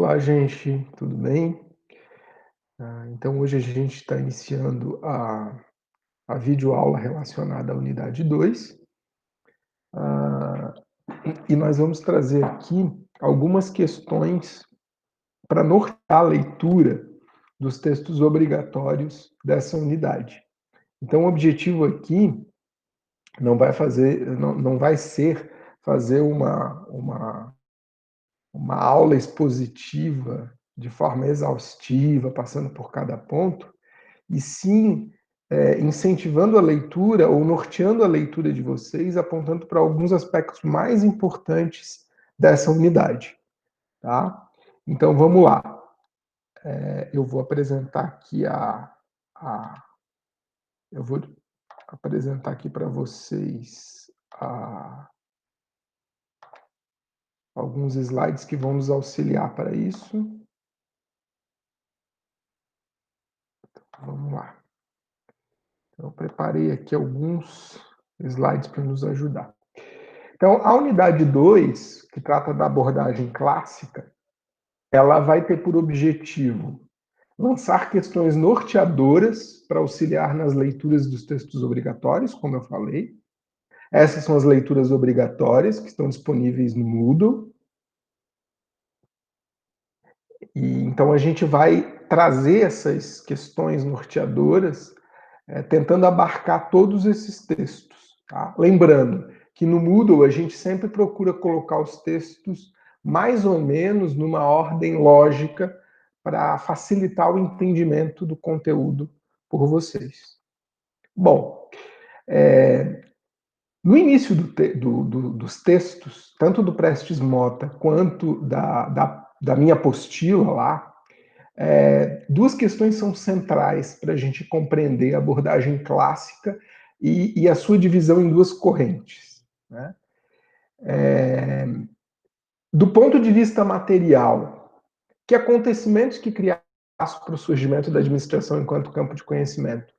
Olá, gente, tudo bem? Então, hoje a gente está iniciando a videoaula relacionada à unidade 2. E nós vamos trazer aqui algumas questões para nortear a leitura dos textos obrigatórios dessa unidade. Então, o objetivo aqui não vai ser fazer uma aula expositiva de forma exaustiva, passando por cada ponto, e sim incentivando a leitura ou norteando a leitura de vocês, apontando para alguns aspectos mais importantes dessa unidade. Tá? Então vamos lá. Eu vou apresentar aqui eu vou apresentar aqui para vocês alguns slides que vão nos auxiliar para isso. Vamos lá. Então, eu preparei aqui alguns slides para nos ajudar. Então, a unidade 2, que trata da abordagem clássica, ela vai ter por objetivo lançar questões norteadoras para auxiliar nas leituras dos textos obrigatórios, como eu falei. Essas são as leituras obrigatórias que estão disponíveis no Moodle. E então a gente vai trazer essas questões norteadoras, tentando abarcar todos esses textos. Tá? Lembrando que no Moodle a gente sempre procura colocar os textos mais ou menos numa ordem lógica para facilitar o entendimento do conteúdo por vocês. Bom, no início dos textos, tanto do Prestes Mota quanto da minha apostila lá, duas questões são centrais para a gente compreender a abordagem clássica e a sua divisão em duas correntes. Né? Do ponto de vista material, que acontecimentos que criaram para o surgimento da administração enquanto campo de conhecimento?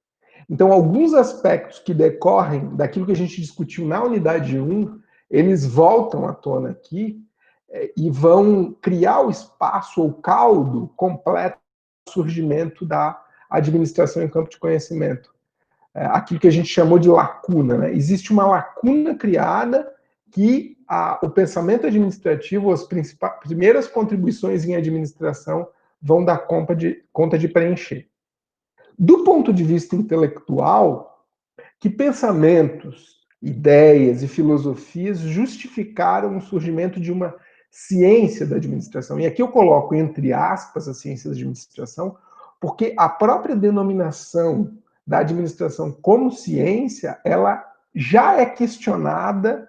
Então, alguns aspectos que decorrem daquilo que a gente discutiu na unidade 1, eles voltam à tona aqui e vão criar o espaço ou caldo completo do surgimento da administração em campo de conhecimento. Aquilo que a gente chamou de lacuna. Né? Existe uma lacuna criada que o pensamento administrativo, as primeiras contribuições em administração vão dar conta de preencher. Do ponto de vista intelectual, que pensamentos, ideias e filosofias justificaram o surgimento de uma ciência da administração? E aqui eu coloco entre aspas a ciência da administração, porque a própria denominação da administração como ciência, ela já é questionada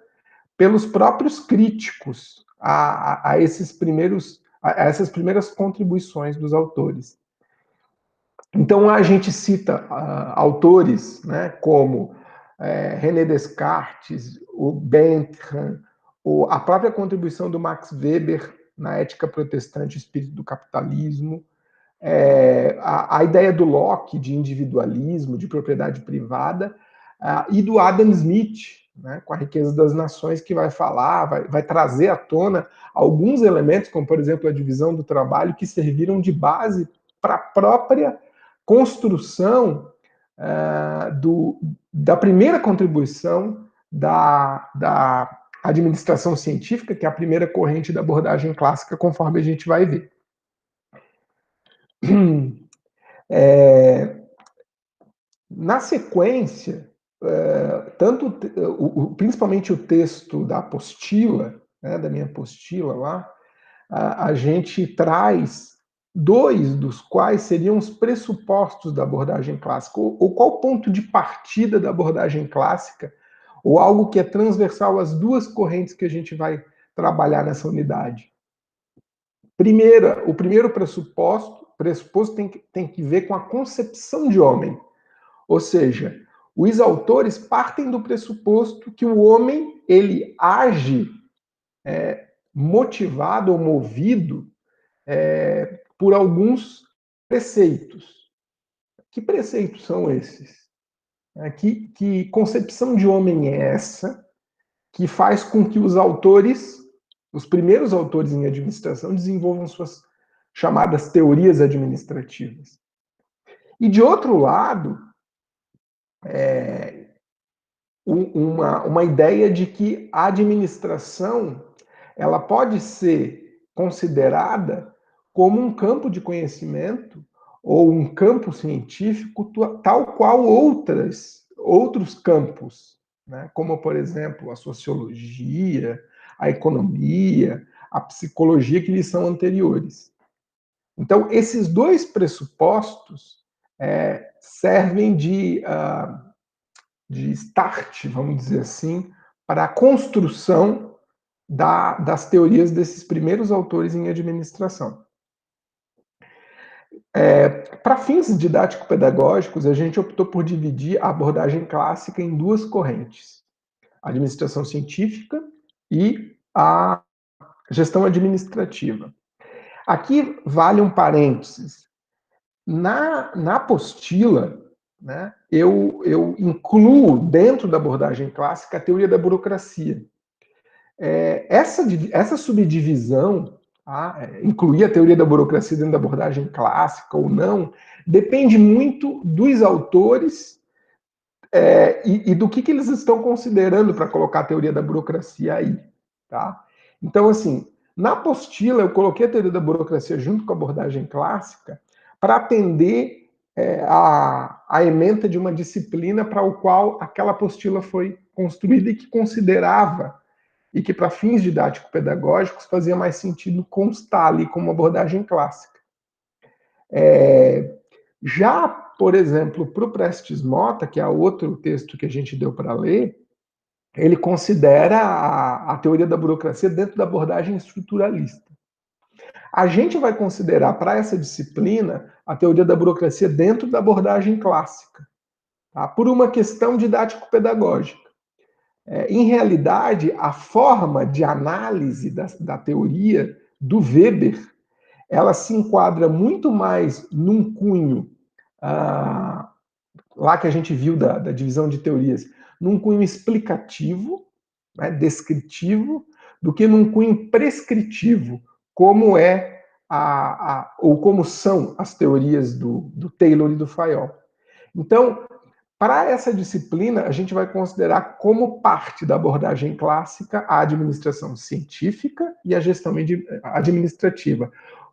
pelos próprios críticos a essas primeiras contribuições dos autores. Então, a gente cita autores, né, como René Descartes, o Bentham, a própria contribuição do Max Weber na Ética Protestante e Espírito do Capitalismo, a ideia do Locke de individualismo, de propriedade privada, e do Adam Smith, né, com a Riqueza das Nações, que vai falar, vai trazer à tona alguns elementos, como, por exemplo, a divisão do trabalho, que serviram de base para a própria construção da primeira contribuição da administração científica, que é a primeira corrente da abordagem clássica, conforme a gente vai ver. Na sequência, principalmente o texto da apostila, né, da minha apostila lá, a gente traz dois dos quais seriam os pressupostos da abordagem clássica, ou qual ponto de partida da abordagem clássica, ou algo que é transversal às duas correntes que a gente vai trabalhar nessa unidade. O primeiro pressuposto tem que ver com a concepção de homem, ou seja, os autores partem do pressuposto que o homem ele age motivado ou movido por alguns preceitos. Que preceitos são esses? Que concepção de homem é essa que faz com que os primeiros autores em administração, desenvolvam suas chamadas teorias administrativas. E, de outro lado, uma ideia de que a administração ela pode ser considerada como um campo de conhecimento ou um campo científico tal qual outros campos, né? Como, por exemplo, a sociologia, a economia, a psicologia, que lhes são anteriores. Então, esses dois pressupostos servem de start, vamos dizer assim, para a construção das teorias desses primeiros autores em administração. Para fins didático-pedagógicos, a gente optou por dividir a abordagem clássica em duas correntes: a administração científica e a gestão administrativa. Aqui vale um parênteses. Na apostila, né, eu incluo dentro da abordagem clássica a teoria da burocracia. Essa subdivisão, incluir a teoria da burocracia dentro da abordagem clássica ou não, depende muito dos autores e do que eles estão considerando para colocar a teoria da burocracia aí. Tá? Então, assim, na apostila eu coloquei a teoria da burocracia junto com a abordagem clássica para atender a ementa de uma disciplina para o qual aquela apostila foi construída e que considerava, e que para fins didático-pedagógicos fazia mais sentido constar ali como abordagem clássica. Já, por exemplo, para o Prestes Mota, que é outro texto que a gente deu para ler, ele considera a teoria da burocracia dentro da abordagem estruturalista. A gente vai considerar para essa disciplina a teoria da burocracia dentro da abordagem clássica, tá? Por uma questão didático-pedagógica. Em realidade, a forma de análise da teoria do Weber, ela se enquadra muito mais num cunho, lá que a gente viu da divisão de teorias, num cunho explicativo, né, descritivo, do que num cunho prescritivo, como ou como são as teorias do Taylor e do Fayol. Então, para essa disciplina, a gente vai considerar como parte da abordagem clássica a administração científica e a gestão administrativa,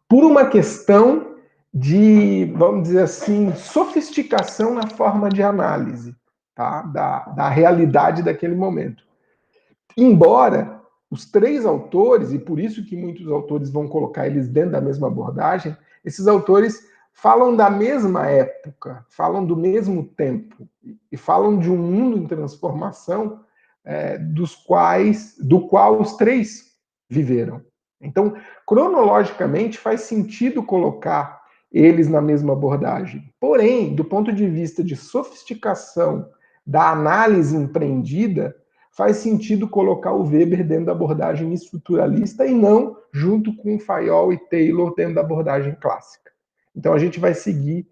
por uma questão de, vamos dizer assim, sofisticação na forma de análise, tá? da realidade daquele momento. Embora os três autores, e por isso que muitos autores vão colocar eles dentro da mesma abordagem, esses autores falam da mesma época, falam do mesmo tempo, e falam de um mundo em transformação do qual os três viveram. Então, cronologicamente, faz sentido colocar eles na mesma abordagem. Porém, do ponto de vista de sofisticação da análise empreendida, faz sentido colocar o Weber dentro da abordagem estruturalista e não junto com Fayol e Taylor dentro da abordagem clássica. Então, a gente vai seguir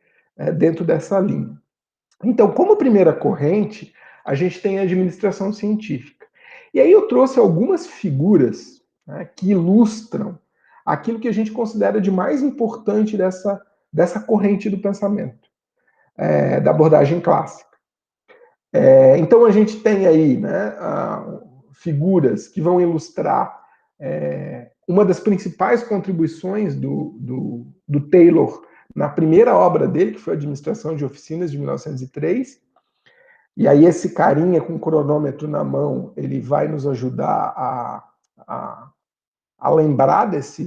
dentro dessa linha. Então, como primeira corrente, a gente tem a administração científica. E aí eu trouxe algumas figuras, né, que ilustram aquilo que a gente considera de mais importante dessa corrente do pensamento, da abordagem clássica. Então a gente tem aí, né, figuras que vão ilustrar uma das principais contribuições do Taylor na primeira obra dele, que foi a Administração de Oficinas, de 1903. E aí esse carinha com o cronômetro na mão, ele vai nos ajudar a lembrar dessa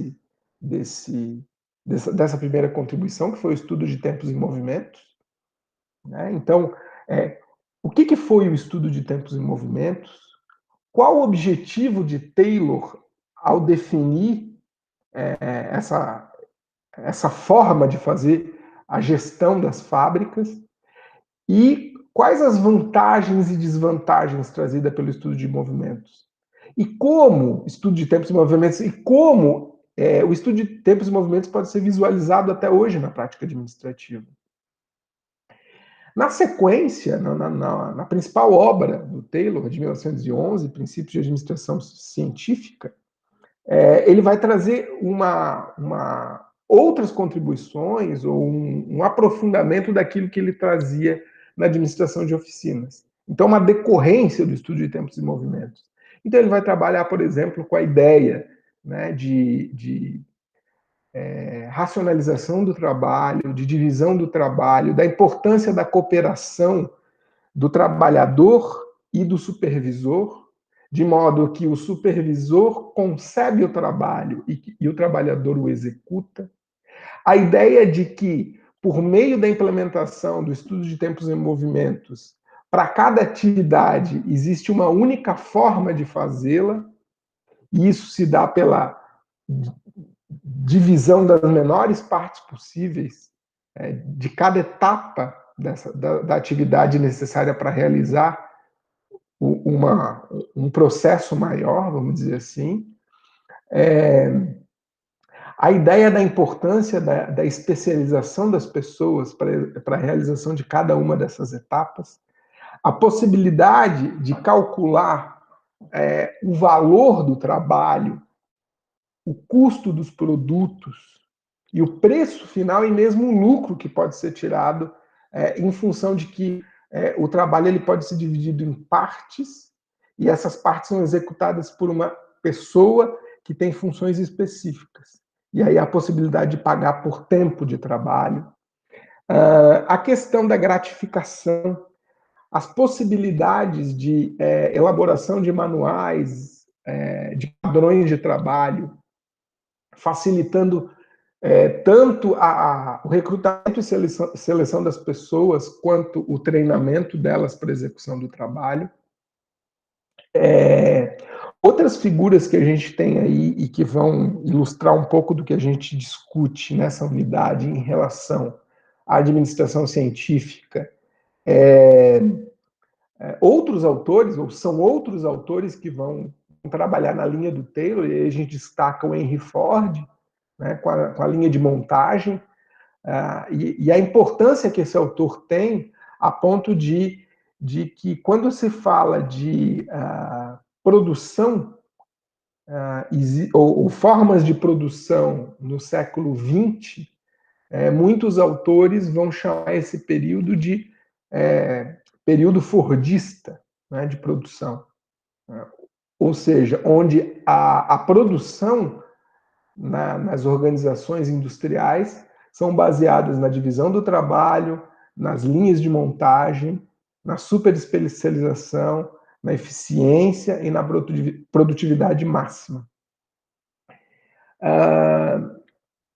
primeira contribuição, que foi o estudo de tempos e movimentos. Né? Então, o que foi o estudo de tempos e movimentos? Qual o objetivo de Taylor ao definir essa forma de fazer a gestão das fábricas? E quais as vantagens e desvantagens trazidas pelo estudo de movimentos? E como estudo de tempos e movimentos, e como o estudo de tempos e movimentos pode ser visualizado até hoje na prática administrativa? Na sequência, na principal obra do Taylor, de 1911, Princípios de Administração Científica, ele vai trazer uma outras contribuições ou um aprofundamento daquilo que ele trazia na administração de oficinas. Então, uma decorrência do estudo de tempos e movimentos. Então, ele vai trabalhar, por exemplo, com a ideia, né, de racionalização do trabalho, de divisão do trabalho, da importância da cooperação do trabalhador e do supervisor, de modo que o supervisor concebe o trabalho e o trabalhador o executa. A ideia de que, por meio da implementação do estudo de tempos e movimentos, para cada atividade existe uma única forma de fazê-la, e isso se dá pela divisão das menores partes possíveis de cada etapa da atividade necessária para realizar um processo maior, vamos dizer assim. A ideia da importância da especialização das pessoas para a realização de cada uma dessas etapas, a possibilidade de calcular o valor do trabalho, o custo dos produtos e o preço final e mesmo o lucro que pode ser tirado em função de que o trabalho ele pode ser dividido em partes e essas partes são executadas por uma pessoa que tem funções específicas. E aí a possibilidade de pagar por tempo de trabalho. A questão da gratificação, as possibilidades de elaboração de manuais, de padrões de trabalho, facilitando tanto o recrutamento e seleção das pessoas, quanto o treinamento delas para a execução do trabalho. Outras figuras que a gente tem aí e que vão ilustrar um pouco do que a gente discute nessa unidade em relação à administração científica, outros autores, ou são outros autores que vão trabalhar na linha do Taylor, e aí a gente destaca o Henry Ford, né, com a linha de montagem, e a importância que esse autor tem a ponto de que quando se fala de produção ou formas de produção no século XX, muitos autores vão chamar esse período de período fordista, né, de produção. Ou seja, onde a produção nas organizações industriais são baseadas na divisão do trabalho, nas linhas de montagem, na superespecialização, na eficiência e na produtividade máxima.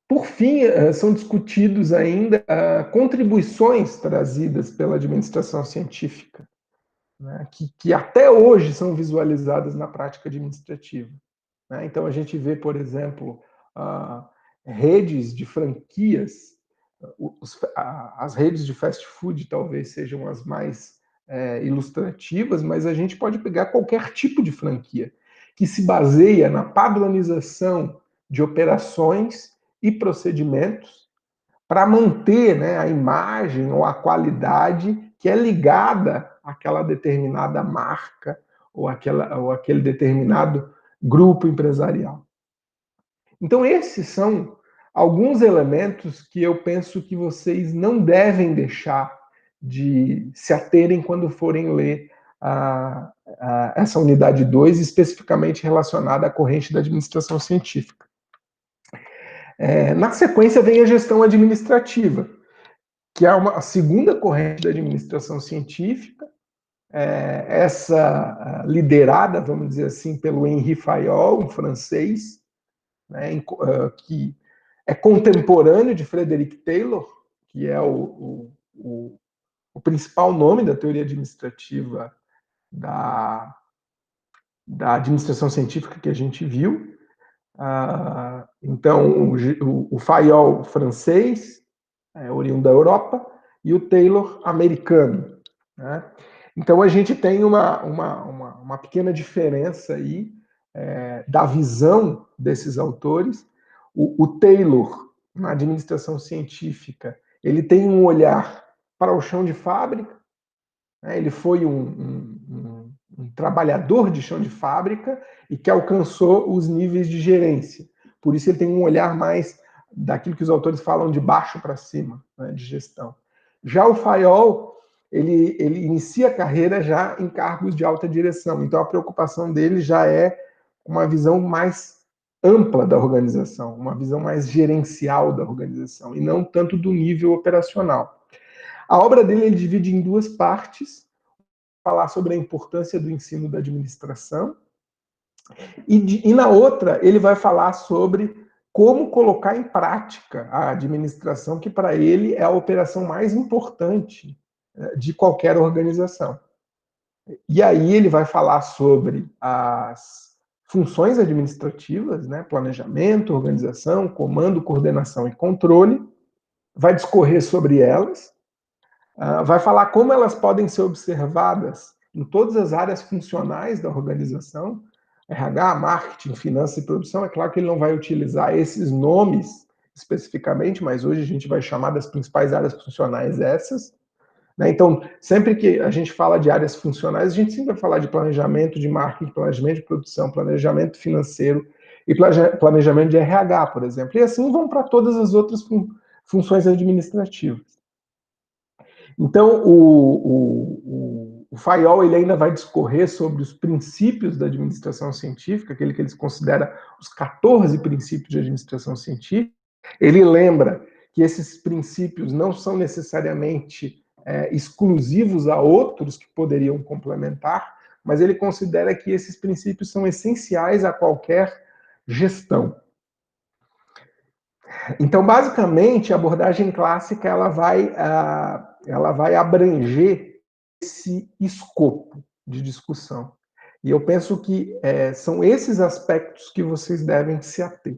Por fim, são discutidos ainda contribuições trazidas pela administração científica, né, que até hoje são visualizadas na prática administrativa. Né? Então, a gente vê, por exemplo, redes de franquias, as redes de fast food talvez sejam as mais ilustrativas, mas a gente pode pegar qualquer tipo de franquia que se baseia na padronização de operações e procedimentos para manter, né, a imagem ou a qualidade que é ligada àquela determinada marca ou aquele determinado grupo empresarial. Então, esses são alguns elementos que eu penso que vocês não devem deixar de se aterem quando forem ler essa unidade 2, especificamente relacionada à corrente da administração científica. Na sequência vem a gestão administrativa, que é a segunda corrente da administração científica, essa liderada, vamos dizer assim, pelo Henri Fayol, um francês, né, que é contemporâneo de Frederick Taylor, que é o principal nome da teoria administrativa da administração científica que a gente viu. Então, o Fayol francês, oriundo da Europa, e o Taylor americano. Né? Então, a gente tem uma pequena diferença aí da visão desses autores. O Taylor, na administração científica, ele tem um olhar para o chão de fábrica, né? Ele foi um trabalhador de chão de fábrica e que alcançou os níveis de gerência. Por isso ele tem um olhar mais daquilo que os autores falam de baixo para cima, né, de gestão. Já o Fayol, ele inicia a carreira já em cargos de alta direção, então a preocupação dele já é uma visão mais ampla da organização, uma visão mais gerencial da organização, e não tanto do nível operacional. A obra dele ele divide em duas partes, falar sobre a importância do ensino da administração, e na outra ele vai falar sobre como colocar em prática a administração, que para ele é a operação mais importante de qualquer organização. E aí ele vai falar sobre as funções administrativas, né, planejamento, organização, comando, coordenação e controle, vai discorrer sobre elas, vai falar como elas podem ser observadas em todas as áreas funcionais da organização, RH, marketing, finanças e produção. É claro que ele não vai utilizar esses nomes especificamente, mas hoje a gente vai chamar das principais áreas funcionais essas. Né? Então, sempre que a gente fala de áreas funcionais, a gente sempre vai falar de planejamento de marketing, planejamento de produção, planejamento financeiro e planejamento de RH, por exemplo. E assim vão para todas as outras funções administrativas. Então, o Fayol ele ainda vai discorrer sobre os princípios da administração científica, aquele que eles consideram os 14 princípios de administração científica. Ele lembra que esses princípios não são necessariamente exclusivos a outros que poderiam complementar, mas ele considera que esses princípios são essenciais a qualquer gestão. Então, basicamente, a abordagem clássica ela vai abranger esse escopo de discussão. E eu penso que são esses aspectos que vocês devem se ater.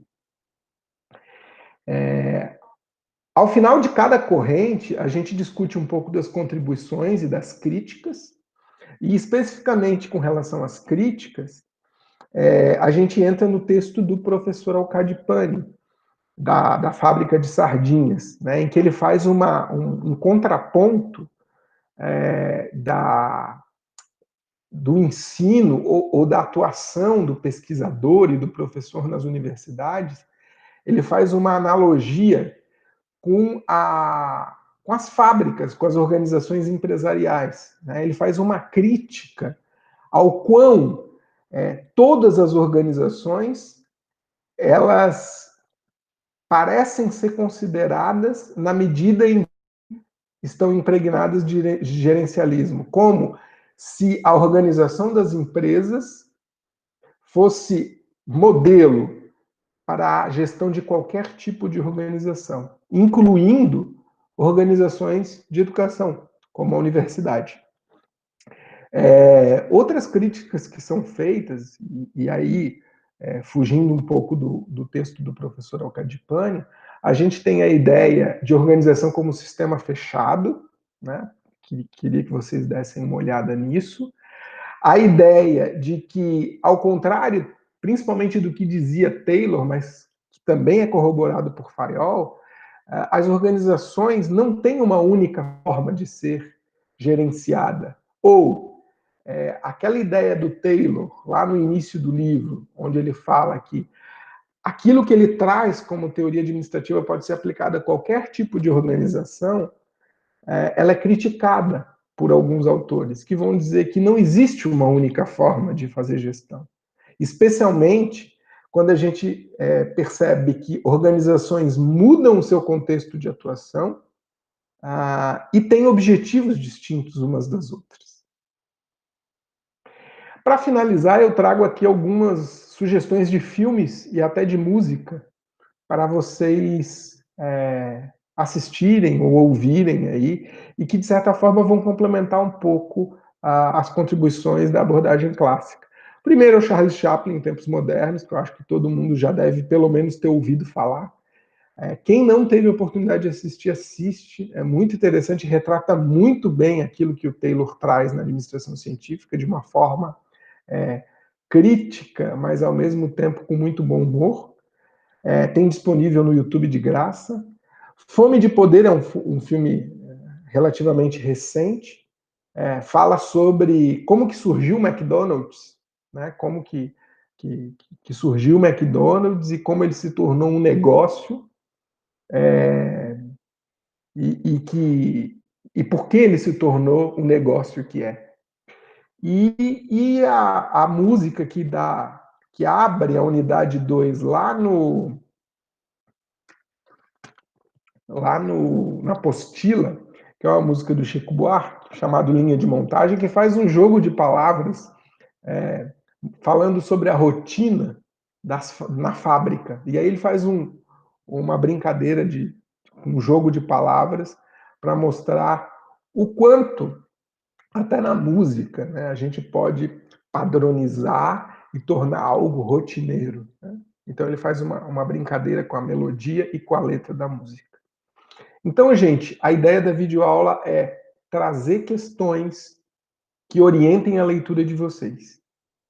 Ao final de cada corrente, a gente discute um pouco das contribuições e das críticas, e especificamente com relação às críticas, a gente entra no texto do professor Al-Qadipani, da fábrica de sardinhas, né, em que ele faz um contraponto do ensino ou da atuação do pesquisador e do professor nas universidades. Ele faz uma analogia com as fábricas, com as organizações empresariais. Né? Ele faz uma crítica ao quão todas as organizações elas parecem ser consideradas na medida em que estão impregnadas de gerencialismo, como se a organização das empresas fosse modelo para a gestão de qualquer tipo de organização, incluindo organizações de educação, como a universidade. Outras críticas que são feitas, e aí, fugindo um pouco do texto do professor Al-Qadipani, a gente tem a ideia de organização como sistema fechado, né? Que queria que vocês dessem uma olhada nisso. A ideia de que, ao contrário, principalmente do que dizia Taylor, mas que também é corroborado por Fayol, as organizações não têm uma única forma de ser gerenciada. Ou aquela ideia do Taylor, lá no início do livro, onde ele fala que aquilo que ele traz como teoria administrativa pode ser aplicada a qualquer tipo de organização, ela é criticada por alguns autores, que vão dizer que não existe uma única forma de fazer gestão. Especialmente quando a gente percebe que organizações mudam o seu contexto de atuação e têm objetivos distintos umas das outras. Para finalizar, eu trago aqui algumas sugestões de filmes e até de música para vocês assistirem ou ouvirem aí, e que, de certa forma, vão complementar um pouco as contribuições da abordagem clássica. Primeiro é o Charles Chaplin, em tempos modernos, que eu acho que todo mundo já deve, pelo menos, ter ouvido falar. Quem não teve a oportunidade de assistir, assiste. É muito interessante, retrata muito bem aquilo que o Taylor traz na administração científica, de uma forma crítica, mas, ao mesmo tempo, com muito bom humor. Tem disponível no YouTube de graça. Fome de Poder é um filme relativamente recente. Fala sobre como que surgiu o McDonald's, né? Como que surgiu o McDonald's e como ele se tornou um negócio e por que ele se tornou o negócio que é. E a música que abre a unidade 2 na apostila, que é uma música do Chico Buarque, chamado Linha de Montagem, que faz um jogo de palavras falando sobre a rotina na fábrica. E aí ele faz uma brincadeira de um jogo de palavras para mostrar o quanto, até na música, né, a gente pode padronizar e tornar algo rotineiro. Né? Então ele faz uma brincadeira com a melodia e com a letra da música. Então, gente, a ideia da videoaula é trazer questões que orientem a leitura de vocês,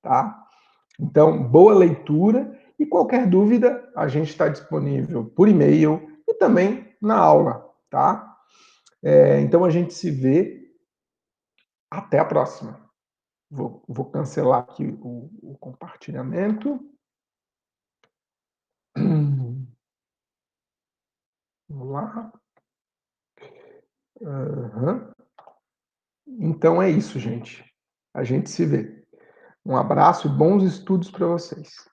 tá? Então, boa leitura e qualquer dúvida, a gente está disponível por e-mail e também na aula, tá? Então, a gente se vê. Até a próxima. Vou cancelar aqui o compartilhamento. Vamos lá. Uhum. Então é isso, gente. A gente se vê. Um abraço e bons estudos para vocês.